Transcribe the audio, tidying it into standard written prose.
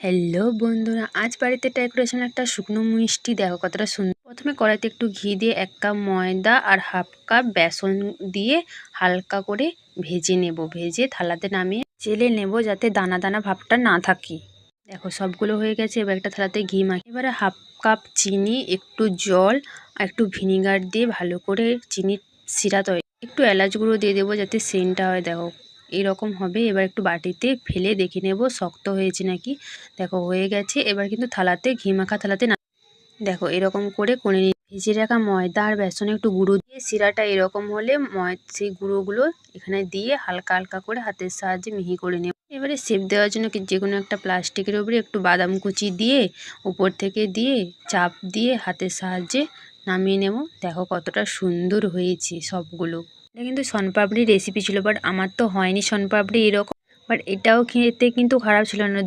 Hello বন্ধুরা, আজ বাড়িতে ট্রাই করেছিলাম একটা শুকনো মিষ্টি। দেখো কতটা সুন্দর। প্রথমে কড়াইতে একটু ঘি দিয়ে 1 কাপ ময়দা আর হাফ কাপ বেসন দিয়ে হালকা করে ভেজে নেব। ভেজে থালাতে নামিয়ে চেলে নেব যাতে দানা দানা ভাবটা না থাকে। দেখো সবগুলো হয়ে গেছে। এবার একটা থালাতে ঘি মাখিয়ে এবারে হাফ কাপ চিনি, একটু জল আর একটু ভিনিগার দিয়ে ভালো করে চিনির শিরা তৈরি, একটু এলাচ গুঁড়ো দিয়ে দেবো যাতে সেন্টটা হয়। দেখো এরকম হবে। এবার একটু বাটিতে ফেলে দেখে নেব শক্ত হয়েছে নাকি। দেখো হয়ে গেছে। এবার কিন্তু থালাতে ঘি মাখা থালাতে না, দেখো এরকম করে ভেজে রাখা ময়দা আর বেসনে একটু গুঁড়ো দিয়ে শিরাটা এরকম হলে সেই গুঁড়োগুলো এখানে দিয়ে হালকা হালকা করে হাতের সাহায্যে মিহি করে নেব। এবারে শেপ দেওয়ার জন্য যে কোনো একটা প্লাস্টিকের উপরে একটু বাদাম কুচি দিয়ে উপর থেকে দিয়ে চাপ দিয়ে হাতের সাহায্যে নামিয়ে নেব। দেখো কতটা সুন্দর হয়েছে সবগুলো। এটা কিন্তু শনপাপড়ির রেসিপি ছিল, বাট আমার তো হয়নি শনপাপড়ি এরকম। বাট এটাও খেতে কিন্তু খারাপ ছিল না।